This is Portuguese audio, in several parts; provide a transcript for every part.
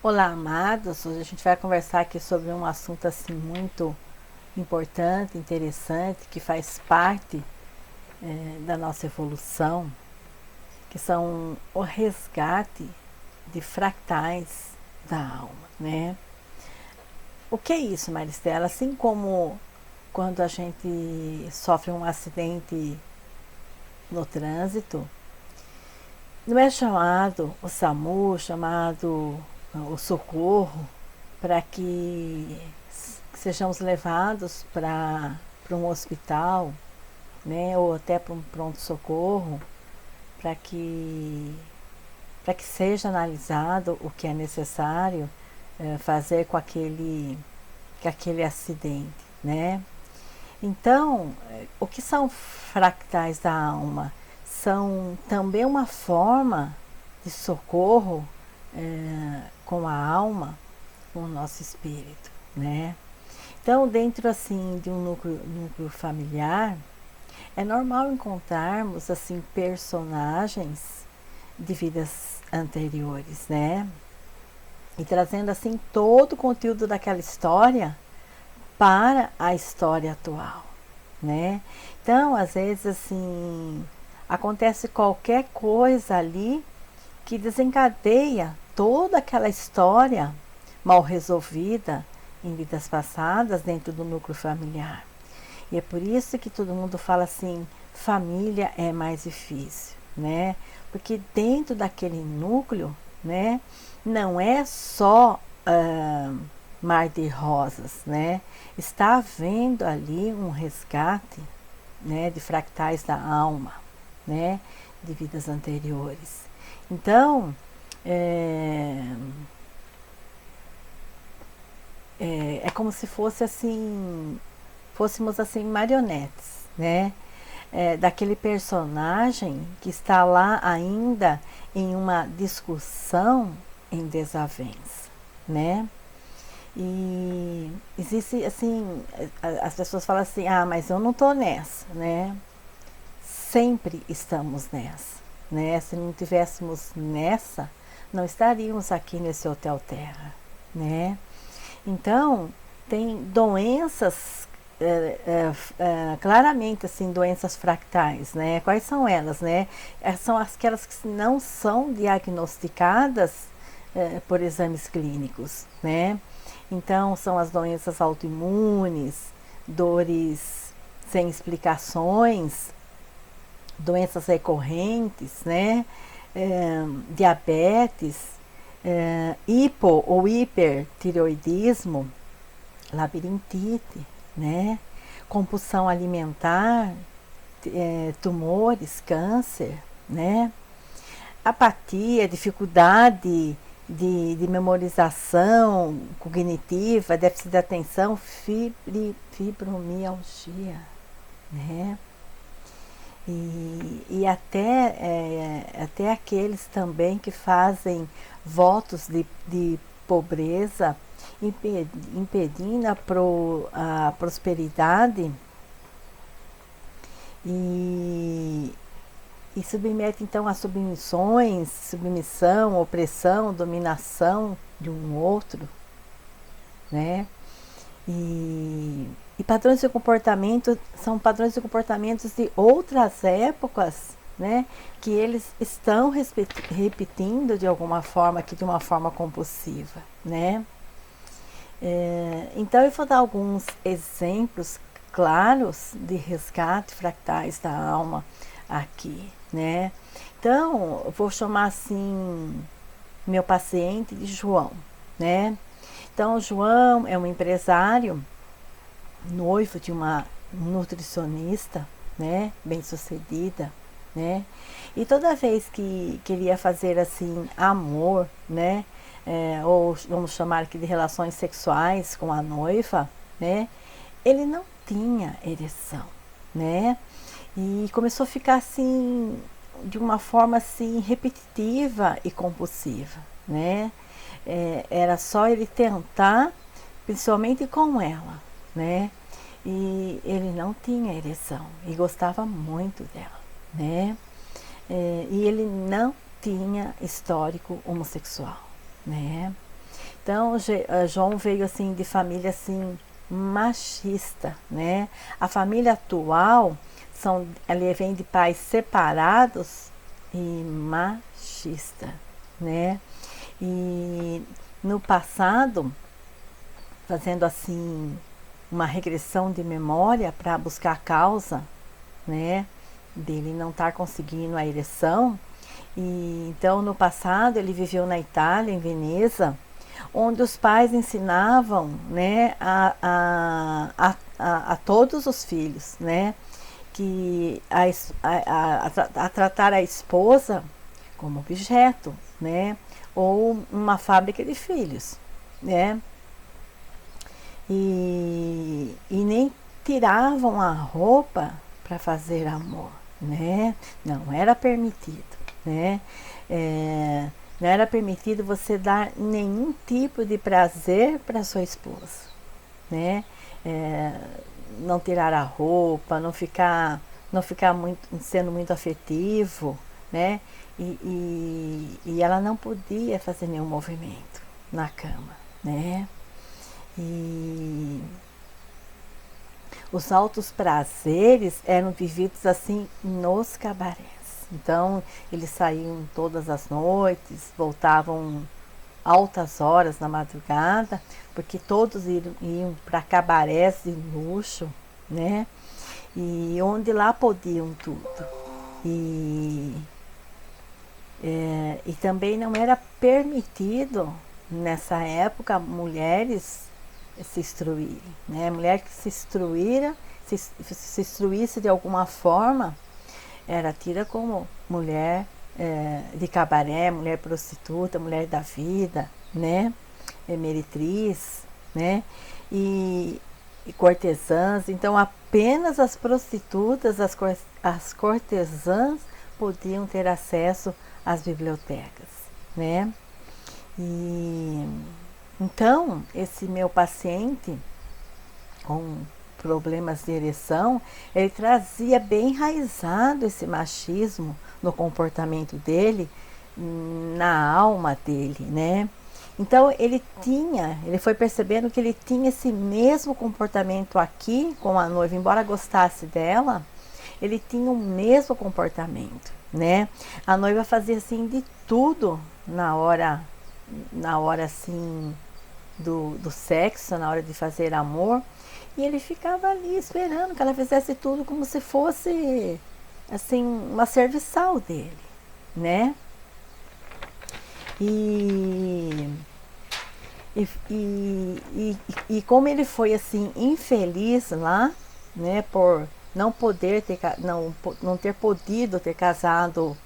Olá, amados. Hoje a gente vai conversar aqui sobre um assunto assim muito importante, interessante, que faz parte da nossa evolução, que são o resgate de fractais da alma, né? O que é isso, Maristela? Assim como quando a gente sofre um acidente no trânsito, não é chamado o SAMU, chamado o socorro, para que sejamos levados para um hospital, né, ou até para um pronto-socorro, para que, para que seja analisado o que é necessário fazer com aquele acidente, né? Então, o que são fractais da alma? São também uma forma de socorro com a alma, com o nosso espírito, né? Então, dentro assim de um núcleo familiar, é normal encontrarmos assim personagens de vidas anteriores, né? E trazendo assim todo o conteúdo daquela história para a história atual, né? Então, às vezes assim, acontece qualquer coisa ali que desencadeia toda aquela história mal resolvida em vidas passadas dentro do núcleo familiar. E é por isso que todo mundo fala assim, família é mais difícil, né? Porque dentro daquele núcleo, né, não é só mar de rosas, né? Está havendo ali um resgate, né, de fractais da alma, né, de vidas anteriores. Então, é, é como se fosse assim, fôssemos assim marionetes, né? Daquele personagem que está lá ainda em uma discussão em desavença, né? E existe assim, as pessoas falam assim, ah, mas eu não tô nessa, né? Sempre estamos nessa, né? Se não tivéssemos nessa, não estaríamos aqui nesse Hotel Terra, né? Então, tem doenças claramente assim, doenças fractais, né? Quais são elas, né? São aquelas que não são diagnosticadas por exames clínicos, né? Então, são as doenças autoimunes, dores sem explicações, doenças recorrentes, né? Diabetes, hipo ou hipertireoidismo, labirintite, né? Compulsão alimentar, tumores, câncer, né? Apatia, dificuldade de memorização cognitiva, déficit de atenção, fibromialgia, né? E até aqueles também que fazem votos de pobreza, impedindo a prosperidade e, e submete então a submissões, submissão, opressão, dominação de um outro, né? E padrões de comportamento são padrões de comportamentos de outras épocas, né? Que eles estão repetindo de alguma forma, que de uma forma compulsiva, né? Então eu vou dar alguns exemplos claros de resgate fractais da alma aqui, né? Então, eu vou chamar assim meu paciente de João, né? Então, João é um empresário, noivo de uma nutricionista, né? Bem-sucedida, né? E toda vez que ele ia fazer assim amor, né? Ou vamos chamar aqui de relações sexuais com a noiva, né? Ele não tinha ereção, né? E começou a ficar assim de uma forma assim repetitiva e compulsiva, né? Era só ele tentar, principalmente com ela, né? E ele não tinha ereção e gostava muito dela, né? E ele não tinha histórico homossexual, né? Então, João veio assim de família assim machista, né? A família atual ele vem de pais separados e machista, né? E no passado, fazendo assim uma regressão de memória para buscar a causa, né, dele não estar conseguindo a ereção. E então no passado ele viveu na Itália, em Veneza, onde os pais ensinavam, né, a todos os filhos, né, que a tratar a esposa como objeto, né, ou uma fábrica de filhos, né, e nem tiravam a roupa para fazer amor, né? Não era permitido, né? Não era permitido você dar nenhum tipo de prazer para sua esposa, né? Não tirar a roupa, não ficar muito, sendo muito afetivo, né? E ela não podia fazer nenhum movimento na cama, né? E os altos prazeres eram vividos assim nos cabarés. Então eles saíam todas as noites, voltavam altas horas na madrugada, porque todos iam para cabarés de luxo, né? E onde lá podiam tudo. E também não era permitido nessa época mulheres se instruírem, né? Mulher que se se instruísse de alguma forma, era tida como mulher de cabaré, mulher prostituta, mulher da vida, né? Meretriz, né? E cortesãs. Então apenas as prostitutas, as cortesãs podiam ter acesso às bibliotecas, né? E então, esse meu paciente com problemas de ereção, ele trazia bem enraizado esse machismo no comportamento dele, na alma dele, né? Então ele foi percebendo que ele tinha esse mesmo comportamento aqui com a noiva, embora gostasse dela, ele tinha o mesmo comportamento, né? A noiva fazia assim de tudo na hora assim do sexo, na hora de fazer amor, e ele ficava ali esperando que ela fizesse tudo como se fosse assim uma serviçal dele, né? E como ele foi assim infeliz lá, né, por não poder ter não ter podido ter casado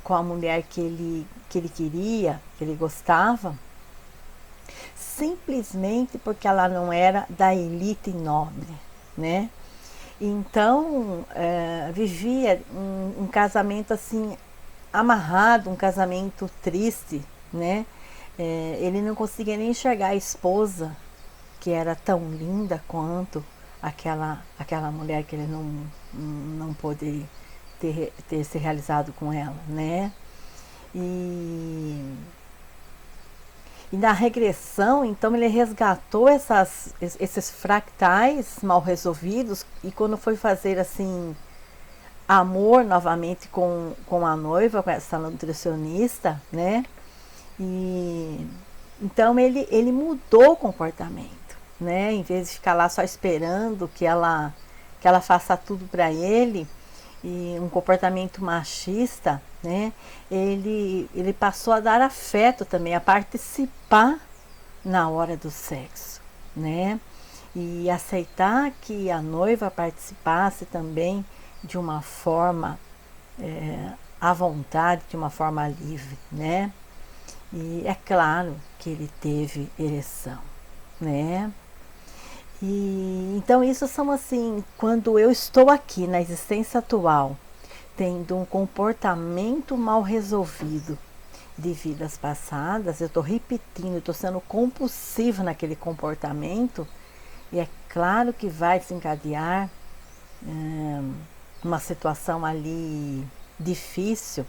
com a mulher que ele queria, que ele gostava, simplesmente porque ela não era da elite nobre, né? Então vivia um casamento assim amarrado, um casamento triste, né? Ele não conseguia nem enxergar a esposa, que era tão linda quanto aquela mulher que ele não pôde ter se realizado com ela, né? E na regressão, então, ele resgatou esses fractais mal resolvidos, e quando foi fazer assim amor novamente com a noiva, com essa nutricionista, né? E então ele mudou o comportamento, né? Em vez de ficar lá só esperando que ela faça tudo para ele, e um comportamento machista, né? Ele passou a dar afeto também, a participar na hora do sexo, né? E aceitar que a noiva participasse também de uma forma à vontade, de uma forma livre, né? E é claro que ele teve ereção, né? E então isso são assim, quando eu estou aqui na existência atual, tendo um comportamento mal resolvido de vidas passadas, eu estou repetindo, estou sendo compulsiva naquele comportamento, e é claro que vai desencadear uma situação ali difícil,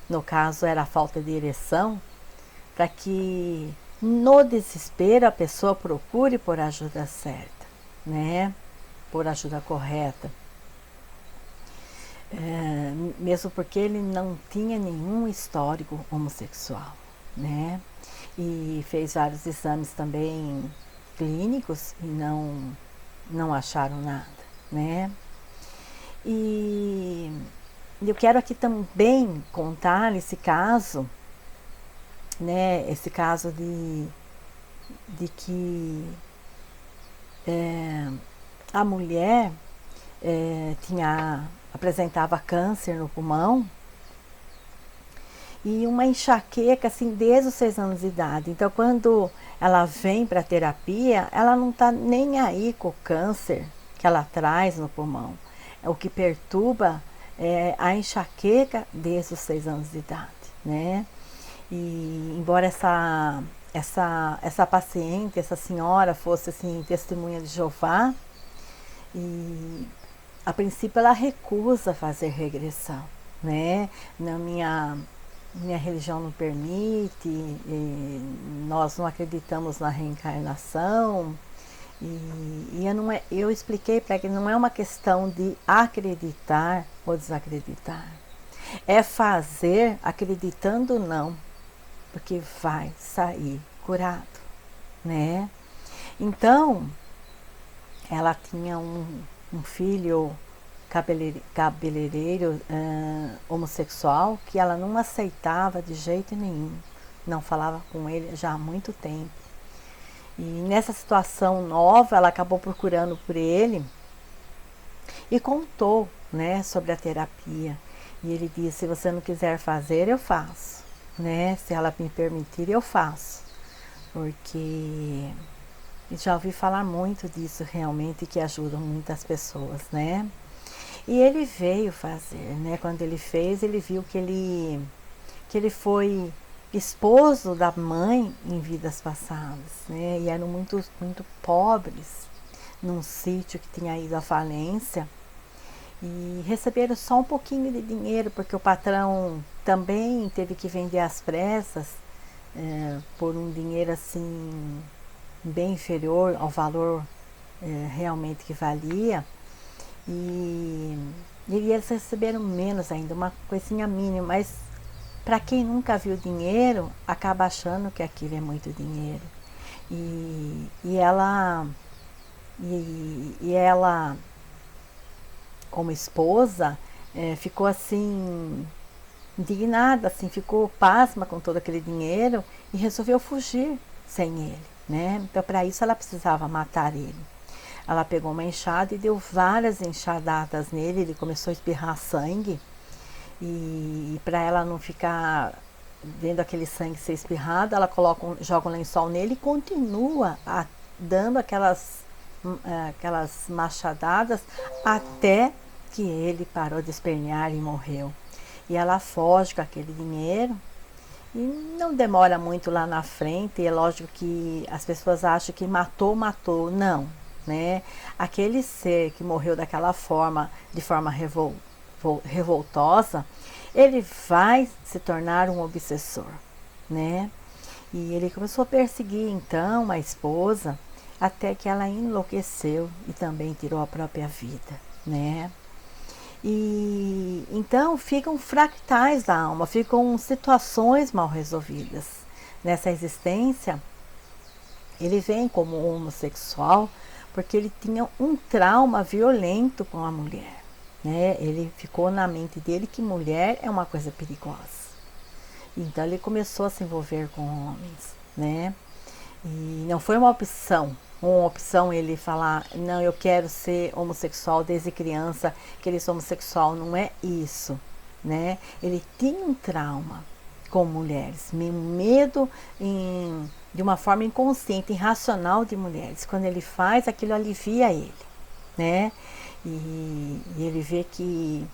no caso era a falta de ereção, para que no desespero a pessoa procure por ajuda certa, né? Por ajuda correta. Mesmo porque ele não tinha nenhum histórico homossexual, né? E fez vários exames também clínicos e não acharam nada, né? E eu quero aqui também contar esse caso, né? Esse caso de que a mulher apresentava câncer no pulmão e uma enxaqueca assim desde os 6 anos de idade. Então, quando ela vem para a terapia, ela não está nem aí com o câncer que ela traz no pulmão. O que perturba é a enxaqueca desde os 6 anos de idade, né? E embora essa paciente, essa senhora fosse assim testemunha de Jeová, e a princípio ela recusa fazer regressão, né? Na minha religião não permite, nós não acreditamos na reencarnação. Eu expliquei para que não é uma questão de acreditar ou desacreditar, é fazer acreditando não, porque vai sair curado, né? Então, ela tinha um filho cabeleireiro homossexual que ela não aceitava de jeito nenhum, não falava com ele já há muito tempo. E nessa situação nova, ela acabou procurando por ele e contou, né, sobre a terapia. E ele disse: se você não quiser fazer, eu faço, né? Se ela me permitir, eu faço. Porque já ouvi falar muito disso realmente, que ajuda muitas pessoas, né? E ele veio fazer, né? Quando ele fez, ele viu que ele foi esposo da mãe em vidas passadas, né? E eram muito pobres, num sítio que tinha ido à falência, e receberam só um pouquinho de dinheiro, porque o patrão também teve que vender as pressas por um dinheiro assim bem inferior ao valor realmente que valia, e eles receberam menos ainda, uma coisinha mínima, mas para quem nunca viu dinheiro, acaba achando que aquilo é muito dinheiro. E ela, como esposa, ficou assim, indignada, assim, ficou pasma com todo aquele dinheiro e resolveu fugir sem ele, né? Então, para isso, ela precisava matar ele. Ela pegou uma enxada e deu várias enxadadas nele, ele começou a espirrar sangue. E para ela não ficar vendo aquele sangue ser espirrado, ela joga um lençol nele e continua dando aquelas machadadas até que ele parou de espernear e morreu. E ela foge com aquele dinheiro e não demora muito lá na frente. É lógico que as pessoas acham que matou, não, né? Aquele ser que morreu daquela forma, de forma revoltosa, ele vai se tornar um obsessor, né? E ele começou a perseguir então a esposa até que ela enlouqueceu e também tirou a própria vida, né? E então ficam fractais da alma, ficam situações mal resolvidas. Nessa existência, ele vem como homossexual porque ele tinha um trauma violento com a mulher, né? Ele ficou na mente dele que mulher é uma coisa perigosa. Então ele começou a se envolver com homens, né? E não foi uma opção ele falar, não, eu quero ser homossexual desde criança, querer ser homossexual, não é isso, né? Ele tinha um trauma com mulheres, medo de uma forma inconsciente, irracional de mulheres. Quando ele faz, aquilo alivia ele, né? E ele vê que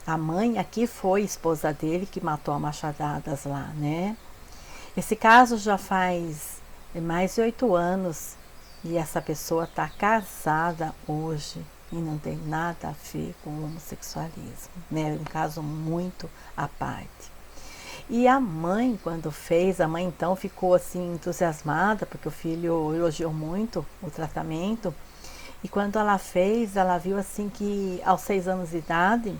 a mãe aqui foi esposa dele que matou a machadadas lá, né? Esse caso já faz mais de 8 anos e essa pessoa está casada hoje e não tem nada a ver com o homossexualismo, né? É um caso muito à parte. E a mãe, quando fez, a mãe então ficou assim entusiasmada, porque o filho elogiou muito o tratamento. E quando ela fez, ela viu assim que aos 6 anos de idade,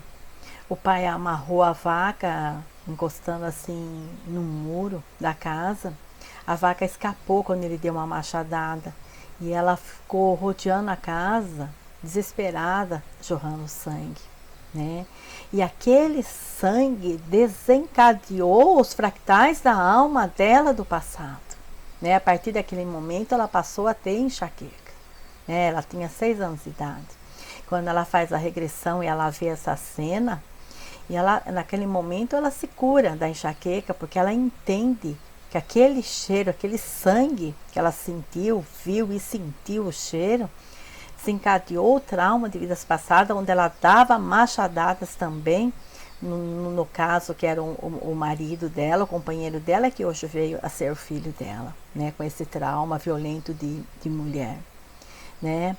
o pai amarrou a vaca encostando assim no muro da casa. A vaca escapou quando ele deu uma machadada e ela ficou rodeando a casa, desesperada, jorrando sangue, né? E aquele sangue desencadeou os fractais da alma dela do passado, né? A partir daquele momento ela passou a ter enxaqueca, né? Ela tinha 6 anos de idade. Quando ela faz a regressão e ela vê essa cena, e ela, naquele momento ela se cura da enxaqueca, porque ela entende que aquele cheiro, aquele sangue que ela sentiu, viu e sentiu o cheiro, desencadeou o trauma de vidas passadas, onde ela dava machadadas também, no caso que era o marido dela, o companheiro dela, que hoje veio a ser o filho dela, né, com esse trauma violento de mulher, né.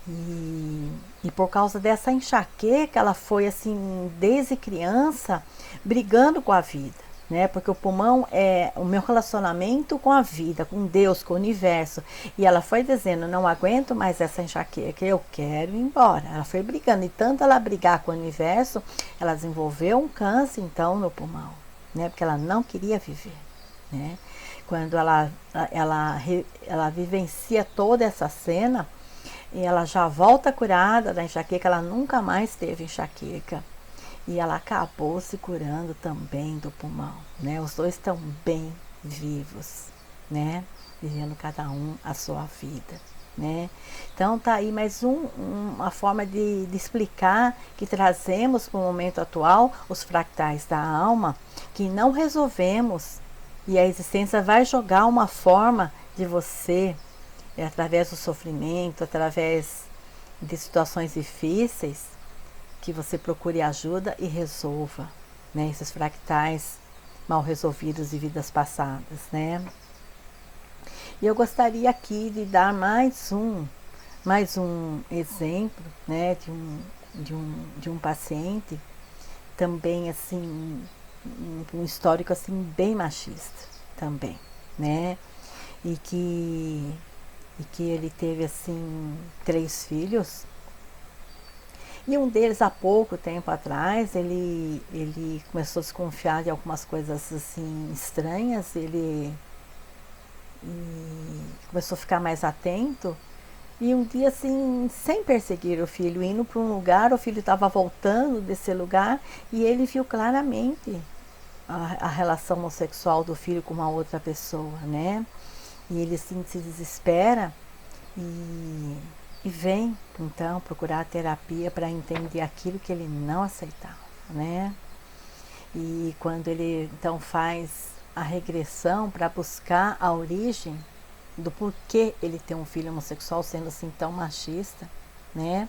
E por causa dessa enxaqueca, ela foi assim, desde criança, brigando com a vida, né? Porque o pulmão é o meu relacionamento com a vida, com Deus, com o universo. E ela foi dizendo, não aguento mais essa enxaqueca, eu quero ir embora. Ela foi brigando, e tanto ela brigar com o universo, ela desenvolveu um câncer, então, no pulmão, né? Porque ela não queria viver, né? Quando ela vivencia toda essa cena, e ela já volta curada da enxaqueca, ela nunca mais teve enxaqueca. E ela acabou se curando também do pulmão, né? Os dois estão bem vivos, né? Vivendo cada um a sua vida, né? Então tá aí mais uma forma de explicar que trazemos para o momento atual os fractais da alma, que não resolvemos, e a existência vai jogar uma forma de você, através do sofrimento, através de situações difíceis, que você procure ajuda e resolva, né, esses fractais mal resolvidos de vidas passadas, né. E eu gostaria aqui de dar mais um exemplo, né, de um paciente também assim, um histórico assim bem machista também, né, e que ele teve assim 3 filhos, e um deles há pouco tempo atrás ele começou a desconfiar de algumas coisas assim estranhas, ele começou a ficar mais atento, e um dia assim, sem perseguir o filho, indo para um lugar, o filho estava voltando desse lugar e ele viu claramente a relação homossexual do filho com uma outra pessoa, né? E ele assim, se desespera e vem então procurar a terapia para entender aquilo que ele não aceitava, né? E quando ele então faz a regressão para buscar a origem do porquê ele tem um filho homossexual sendo assim tão machista, né?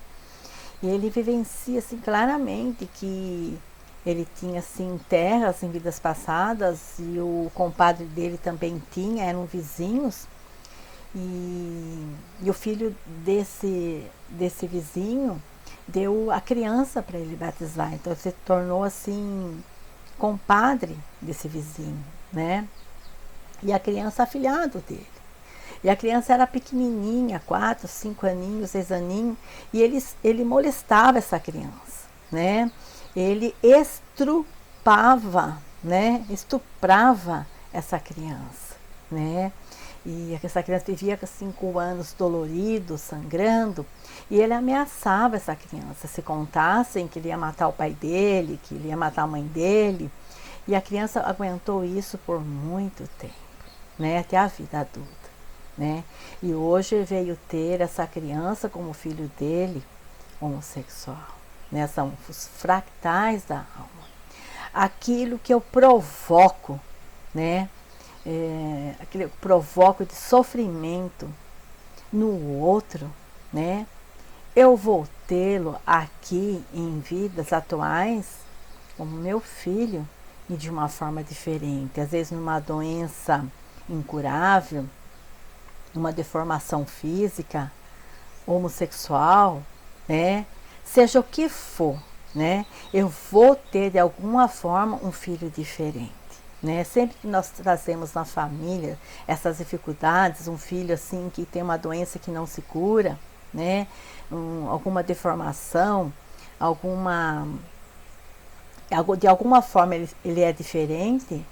E ele vivencia assim claramente que ele tinha assim terras em vidas passadas, e o compadre dele também tinha, eram vizinhos, e o filho desse vizinho deu a criança para ele batizar, então ele se tornou assim compadre desse vizinho, né? E a criança afilhado dele. E a criança era pequenininha, 4, 5 aninhos, 6 aninhos, e ele molestava essa criança, né? Ele estrupava, né? Estuprava essa criança, né? E essa criança vivia com 5 anos dolorido, sangrando, e ele ameaçava essa criança, se contassem que ele ia matar o pai dele, que ele ia matar a mãe dele, e a criança aguentou isso por muito tempo, né? Até a vida adulta, né? E hoje veio ter essa criança como filho dele, homossexual, né? São os fractais da alma. Aquilo que eu provoco, né? Aquilo que eu provoco de sofrimento no outro, né? Eu vou tê-lo aqui em vidas atuais como meu filho, e de uma forma diferente, às vezes numa doença incurável, uma deformação física, homossexual, né? Seja o que for, né? Eu vou ter de alguma forma um filho diferente, né? Sempre que nós trazemos na família essas dificuldades, um filho assim que tem uma doença que não se cura, né? Alguma deformação, alguma de alguma forma ele é diferente,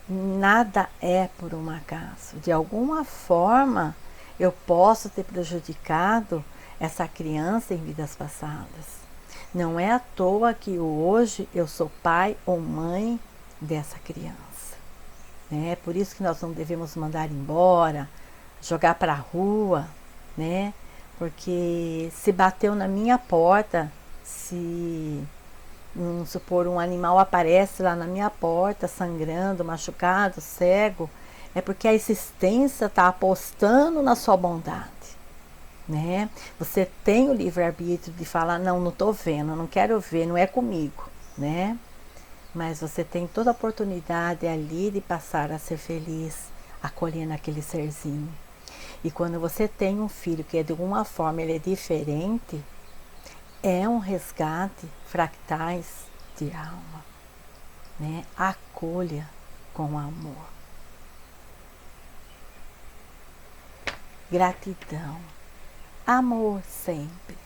nada é por um acaso. De alguma forma eu posso ter prejudicado essa criança em vidas passadas. Não é à toa que hoje eu sou pai ou mãe dessa criança. Né? É por isso que nós não devemos mandar embora, jogar para a rua, né? Porque se bateu na minha porta, se vamos supor, um animal aparece lá na minha porta, sangrando, machucado, cego, é porque a existência está apostando na sua bondade, né? Você tem o livre-arbítrio de falar, não, não estou vendo, não quero ver, não é comigo, né? Mas você tem toda a oportunidade ali de passar a ser feliz, acolhendo aquele serzinho. E quando você tem um filho que de alguma forma ele é diferente, é um resgate fractais de alma, né? Acolha com amor. Gratidão, amor sempre.